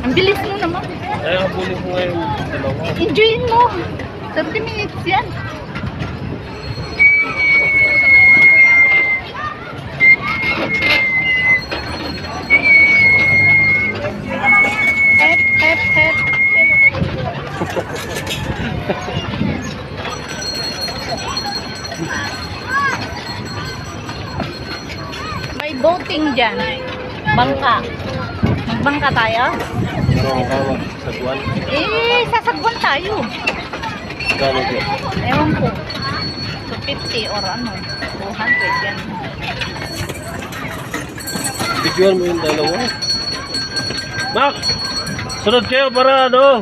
Ang bilis mo naman. Ay, habulin mo ngayon. Dalawa. Enjoyin mo. 30 minutes yan. Hep, hep, hep. May boating dyan. Bangka. Magbangka tayo? Meron ka sagwan. Eh, sasagwan tayo. Gano'n din. Ewan ko. 250 or ano. 200 yan. Bigyan mo yung dalawa. Mac! Sunod kayo para ano?